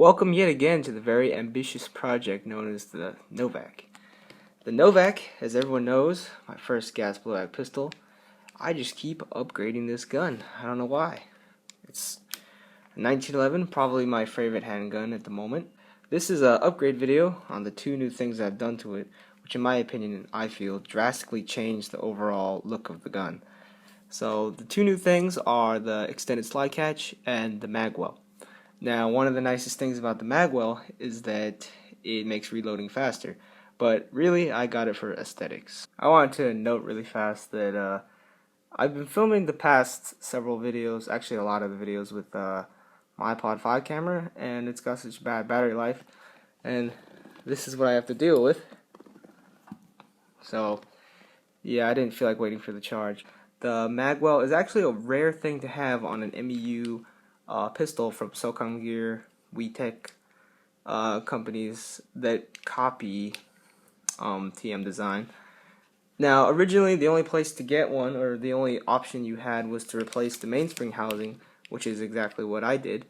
Welcome yet again to the very ambitious project known as the Novak. The Novak, as everyone knows, my first gas blowback pistol. I just keep upgrading this gun. I don't know why. It's a 1911, probably my favorite handgun at the moment. This is an upgrade video on the two new things I've done to it, which in my opinion, I feel drastically changed the overall look of the gun. So the two new things are the extended slide catch and the magwell. Now, one of the nicest things about the magwell is that it makes reloading faster, but really I got it for aesthetics. I wanted to note really fast that I've been filming the past several videos, actually a lot of the videos with my iPod 5 camera, and it's got such bad battery life, and this is what I have to deal with. So yeah, I didn't feel like waiting for the charge. The magwell is actually a rare thing to have on an MEU pistol from Socom Gear, companies that copy TM design. Now, originally the only place to get one, or the only option you had, was to replace the mainspring housing, which is exactly what I did.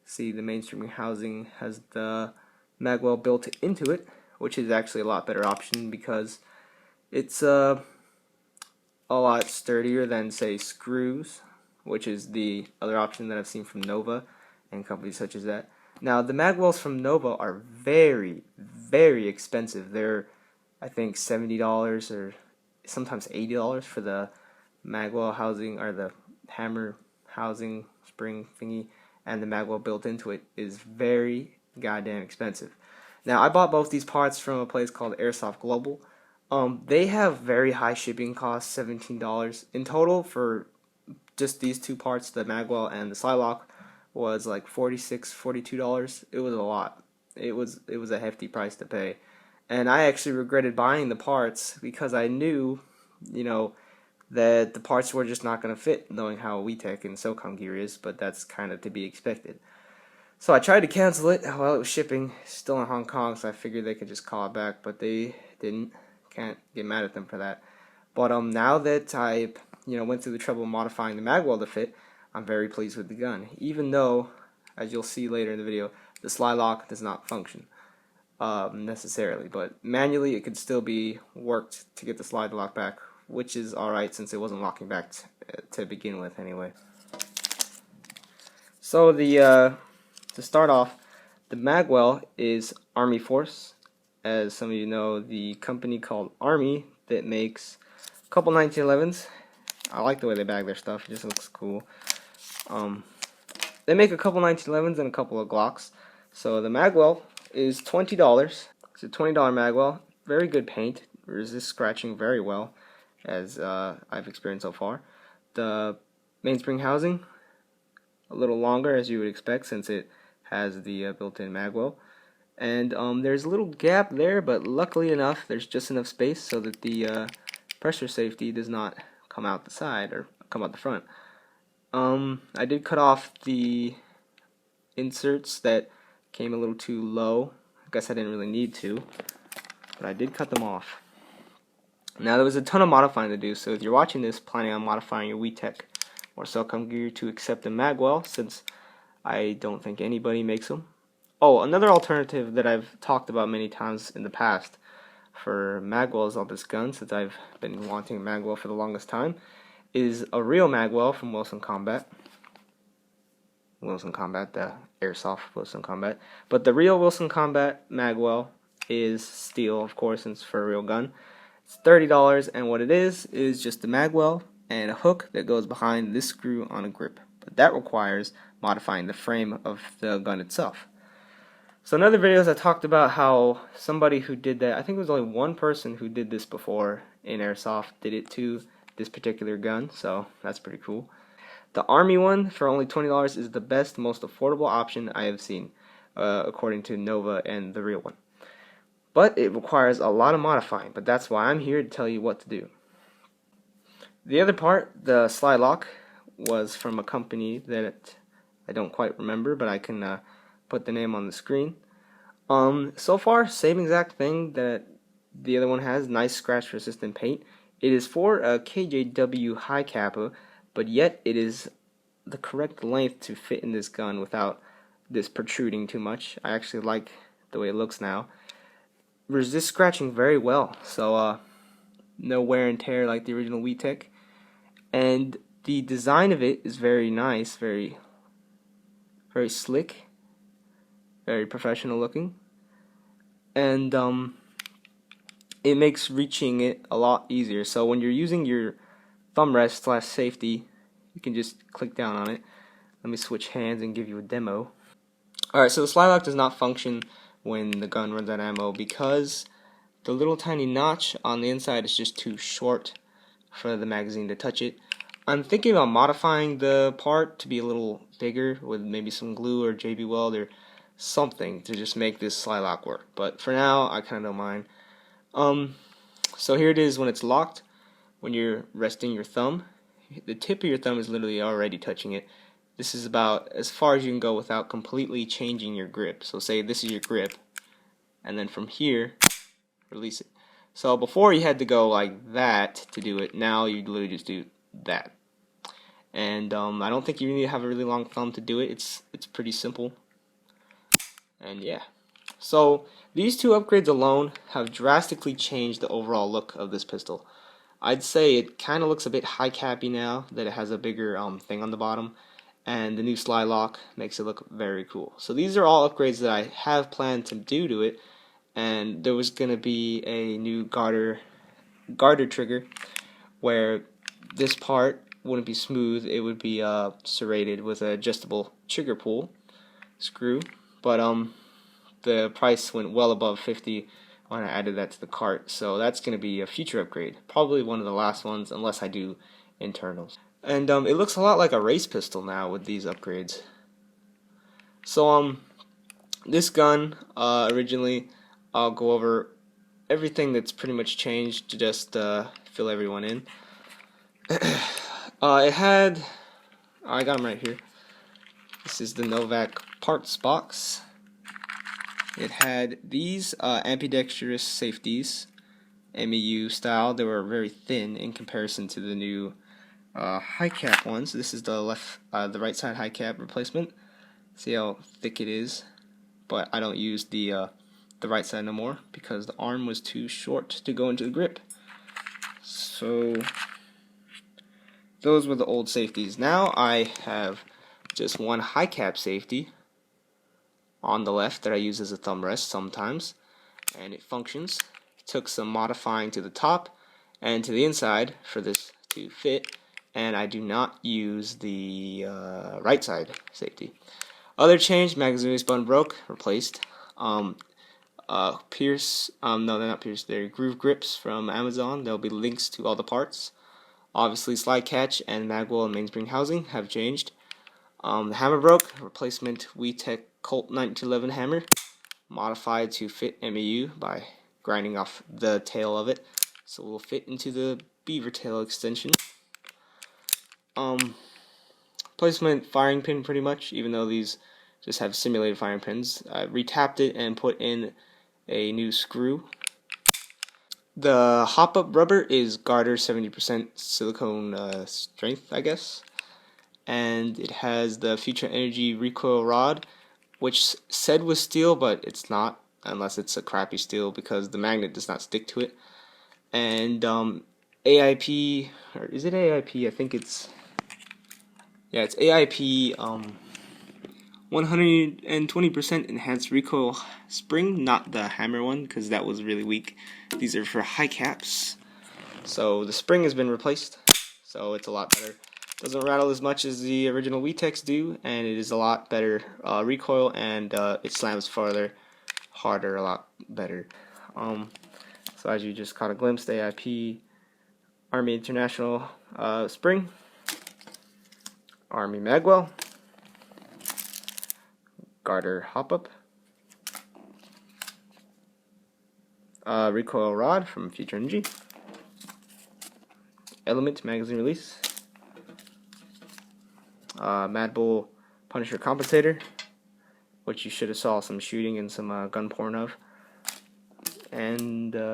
See, the mainspring housing has the magwell built into it, which is actually a lot better option because it's a lot sturdier than, say, screws, which is the other option that I've seen from Nova and companies such as that. Now, the magwells from Nova are very, very expensive. They're, I think, $70 or sometimes $80 for the magwell housing, or the hammer housing spring thingy, and the magwell built into it is very goddamn expensive. Now, I bought both these parts from a place called Airsoft Global. They have very high shipping costs, $17 in total for just these two parts, the magwell and the slide lock, was like $46, $42. It was a lot. It was a hefty price to pay, and I actually regretted buying the parts because I knew, that the parts were just not going to fit, knowing how WeTech and Socom Gear is. But that's kind of to be expected. So I tried to cancel it while it was shipping, still in Hong Kong. So I figured they could just call it back, but they didn't. Can't get mad at them for that. But now that I went through the trouble of modifying the magwell to fit, I'm very pleased with the gun, even though, as you'll see later in the video, the slide lock does not function necessarily, but manually it could still be worked to get the slide lock back, which is alright since it wasn't locking back to begin with anyway. So to start off, the magwell is Army Force. As some of you know, the company called Army that makes a couple 1911s. I like the way they bag their stuff. It just looks cool. They make a couple 1911s and a couple of Glocks. So the magwell is $20. It's a $20 magwell. Very good paint. Resists scratching very well, as I've experienced so far. The mainspring housing, a little longer as you would expect since it has the built-in magwell. And there's a little gap there, but luckily enough, there's just enough space so that the pressure safety does not come out the side or come out the front. I did cut off the inserts that came a little too low. I guess I didn't really need to, but I did cut them off. Now, there was a ton of modifying to do, so if you're watching this planning on modifying your WeTech or Socom Gear to accept the magwell, since I don't think anybody makes them. Oh, another alternative that I've talked about many times in the past for magwells on this gun, since I've been wanting a magwell for the longest time, is a real magwell from Wilson Combat. The Airsoft Wilson Combat. But the real Wilson Combat magwell is steel, of course, since it's for a real gun. It's $30, and what it is just a magwell and a hook that goes behind this screw on a grip. But that requires modifying the frame of the gun itself. So in other videos I talked about how somebody who did that, I think it was only one person who did this before in Airsoft, did it to this particular gun, so that's pretty cool. The Army one for only $20 is the best, most affordable option I have seen, according to Nova and the real one. But it requires a lot of modifying, but that's why I'm here to tell you what to do. The other part, the slide lock, was from a company that I don't quite remember, but I can put the name on the screen. So far, same exact thing that the other one has, nice scratch resistant paint. It is for a KJW high kappa, but yet it is the correct length to fit in this gun without this protruding too much. I actually like the way it looks now. Resists scratching very well, so no wear and tear like the original WeTech. And the design of it is very nice, very slick, very professional looking, and it makes reaching it a lot easier. So when you're using your thumb rest / safety, you can just click down on it. Let me switch hands and give you a demo. Alright, so the slide lock does not function when the gun runs out of ammo because the little tiny notch on the inside is just too short for the magazine to touch it. I'm thinking about modifying the part to be a little bigger with maybe some glue or JB Weld or something to just make this slide lock work. But for now, I kind of don't mind. So here it is when it's locked. When you're resting your thumb, the tip of your thumb is literally already touching it. This is about as far as you can go without completely changing your grip. So say this is your grip, and then from here, release it. So before you had to go like that to do it. Now you literally just do that. And I don't think you need to have a really long thumb to do it. It's pretty simple. And yeah. So these two upgrades alone have drastically changed the overall look of this pistol. I'd say it kind of looks a bit high cappy now that it has a bigger thing on the bottom, and the new slide lock makes it look very cool. So these are all upgrades that I have planned to do to it, and there was going to be a new garter trigger where this part wouldn't be smooth, it would be serrated with an adjustable trigger pull screw, but the price went well above 50 when I added that to the cart, so that's going to be a future upgrade, probably one of the last ones unless I do internals. And it looks a lot like a race pistol now with these upgrades. So this gun, originally, I'll go over everything that's pretty much changed to just fill everyone in. It had, I got them right here. This is the Novak parts box. It had these ambidextrous safeties, MEU style. They were very thin in comparison to the new high cap ones. This is the right side high cap replacement. See how thick it is, but I don't use the right side no more because the arm was too short to go into the grip. So those were the old safeties. Now I have just one high cap safety on the left that I use as a thumb rest sometimes, and it functions. It took some modifying to the top and to the inside for this to fit, and I do not use the right side safety. Other change: magazine release button broke, replaced. Pierce, no, they're not Pierce, they're groove grips from Amazon. There'll be links to all the parts. Obviously, slide catch and magwell and mainspring housing have changed. The hammer broke, replacement WeTech Colt 1911 hammer, modified to fit MEU by grinding off the tail of it, so it will fit into the beaver tail extension. Placement firing pin pretty much, even though these just have simulated firing pins. I retapped it and put in a new screw. The hop-up rubber is Garter 70% silicone strength, I guess. And it has the Future Energy recoil rod, which said was steel, but it's not, unless it's a crappy steel because the magnet does not stick to it. And AIP, or is it AIP? I think it's, yeah, it's AIP 120% enhanced recoil spring, not the hammer one because that was really weak. These are for high caps. So the spring has been replaced, so it's a lot better. Doesn't rattle as much as the original WeTechs do, and it is a lot better recoil, and it slams farther, harder, a lot better. So as you just caught a glimpse, the AIP Army International spring, Army magwell, Garter hop-up, recoil rod from Future Energy, Element magazine release, Mad Bull Punisher compensator, which you should have saw some shooting and some gun porn of, and these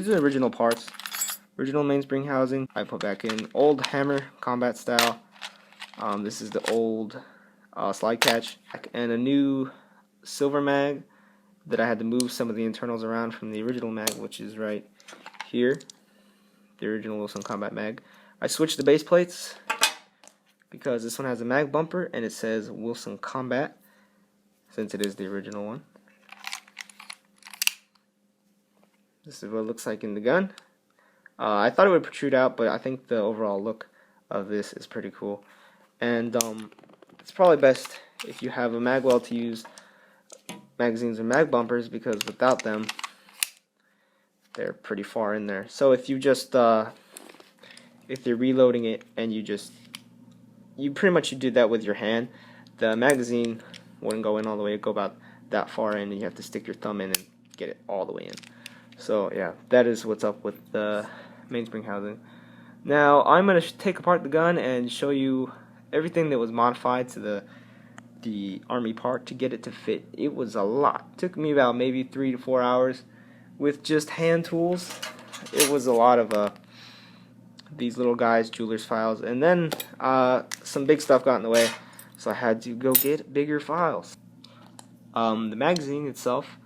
are the original parts. Original mainspring housing I put back in. Old hammer combat style, This is the old slide catch and a new silver mag that I had to move some of the internals around from the original mag, which is right here, the original Wilson Combat mag. I switched the base plates because this one has a mag bumper and it says Wilson Combat, since it is the original one. This is what it looks like in the gun. I thought it would protrude out, but I think the overall look of this is pretty cool. And it's probably best if you have a magwell to use magazines and mag bumpers, because without them they're pretty far in there. So if you just if you're reloading it and you pretty much did that with your hand, the magazine wouldn't go in all the way. It'd go about that far in, and you have to stick your thumb in and get it all the way in. So yeah, that is what's up with the mainspring housing. Now I'm going to take apart the gun and show you everything that was modified to the Army part to get it to fit. It was a lot. It took me about maybe 3 to 4 hours with just hand tools. It was a lot of these little guys, jeweler's files, and then some big stuff got in the way, so I had to go get bigger files. The magazine itself,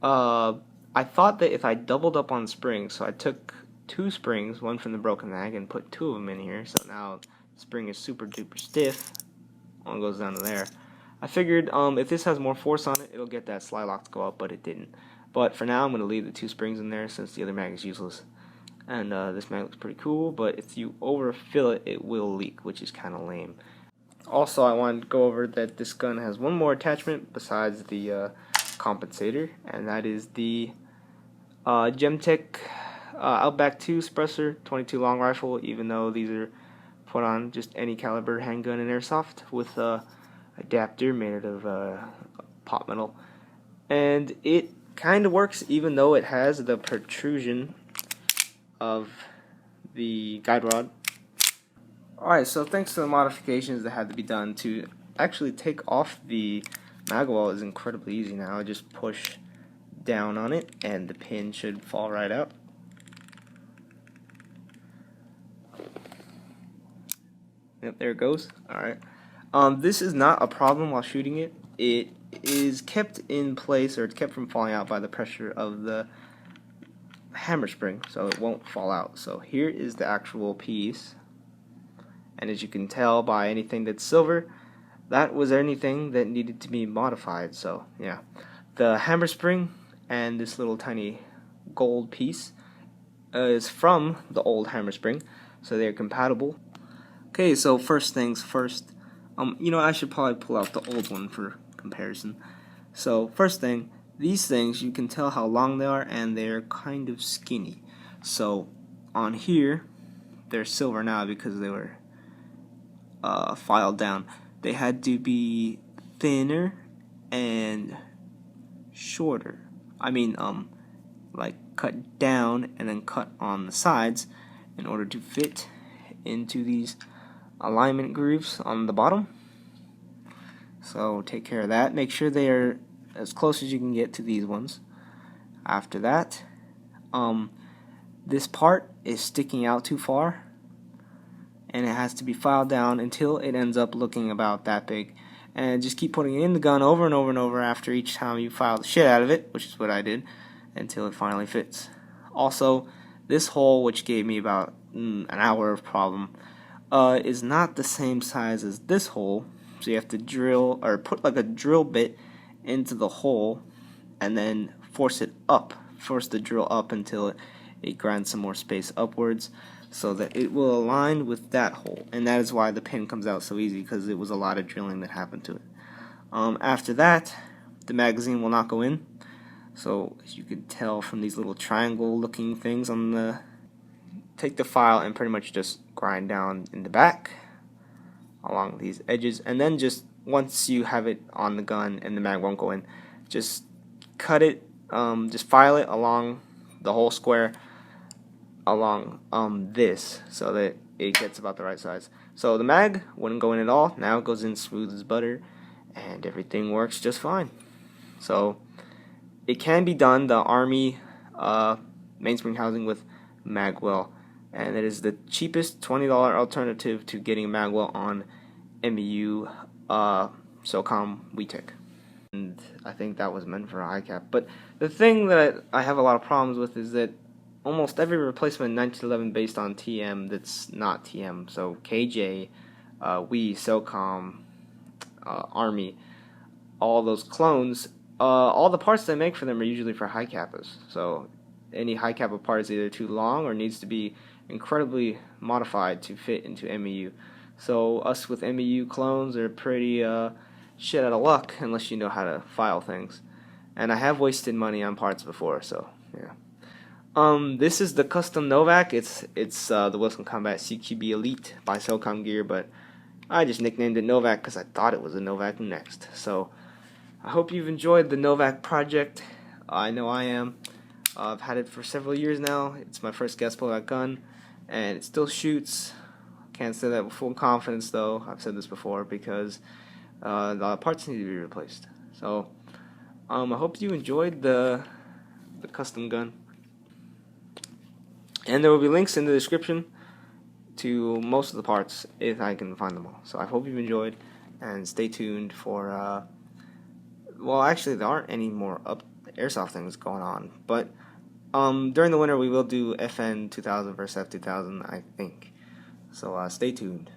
I thought that if I doubled up on springs, so I took 2 springs, one from the broken mag, and put 2 of them in here, so now the spring is super duper stiff. One goes down to there. I figured if this has more force on it, it'll get that slide lock to go up, but it didn't. But for now, I'm going to leave the 2 springs in there since the other mag is useless. And this mag looks pretty cool, but if you overfill it, it will leak, which is kind of lame. Also, I wanted to go over that this gun has one more attachment besides the compensator, and that is the Gemtech Outback 2 suppressor 22 long rifle, even though these are put on just any caliber handgun in Airsoft with a adapter made out of pot metal, and it kind of works even though it has the protrusion of the guide rod. Alright, so thanks to the modifications that had to be done to actually take off the magwell is incredibly easy now. I just push down on it and the pin should fall right out. Yep, there it goes. Alright. This is not a problem while shooting it. It is kept in place, or it's kept from falling out by the pressure of the hammer spring, so it won't fall out. So here is the actual piece, and as you can tell by anything that's silver, that was anything that needed to be modified. So yeah, the hammer spring and this little tiny gold piece is from the old hammer spring, so they're compatible. Okay, so first things first, I should probably pull out the old one for comparison. So first thing, these things, you can tell how long they are, and they're kind of skinny. So on here, they're silver now because they were filed down. They had to be thinner and shorter. I mean, like cut down and then cut on the sides in order to fit into these alignment grooves on the bottom. So take care of that. Make sure they are as close as you can get to these ones. After that, this part is sticking out too far, and it has to be filed down until it ends up looking about that big. And just keep putting it in the gun over and over and over after each time you file the shit out of it, which is what I did, until it finally fits. Also, this hole, which gave me about an hour of problem, is not the same size as this hole, so you have to drill, or put like a drill bit into the hole and then force the drill up until it grinds some more space upwards so that it will align with that hole. And that is why the pin comes out so easy, because it was a lot of drilling that happened to it. After that, the magazine will not go in. So as you can tell from these little triangle looking things on the, take the file and pretty much just grind down in the back along these edges, and then just once you have it on the gun and the mag won't go in, just cut it, just file it along the whole square along this so that it gets about the right size. So the mag wouldn't go in at all. Now it goes in smooth as butter and everything works just fine. So it can be done, the Army mainspring housing with magwell, and it is the cheapest $20 alternative to getting magwell on MEU Socom WeTech. And I think that was meant for a high cap. But the thing that I have a lot of problems with is that almost every replacement in 1911 based on TM that's not TM. So KJ, We, Socom, Army, all those clones, all the parts they make for them are usually for high kappas. So any high kappa part is either too long or needs to be incredibly modified to fit into MEU. So us with MEU clones are pretty shit out of luck unless you know how to file things. And I have wasted money on parts before, so yeah. This is the custom Novak. It's the Wilson Combat CQB Elite by Socom Gear, but I just nicknamed it Novak because I thought it was a Novak Next. So I hope you've enjoyed the Novak project. I know I am. I've had it for several years now. It's my first gas pullout gun, and it still shoots. Can't say that with full confidence, though. I've said this before because the parts need to be replaced. So I hope you enjoyed the custom gun. And there will be links in the description to most of the parts if I can find them all. So I hope you've enjoyed, and stay tuned for, well, actually there aren't any more airsoft things going on, but during the winter we will do FN 2000 versus F 2000, I think. So stay tuned.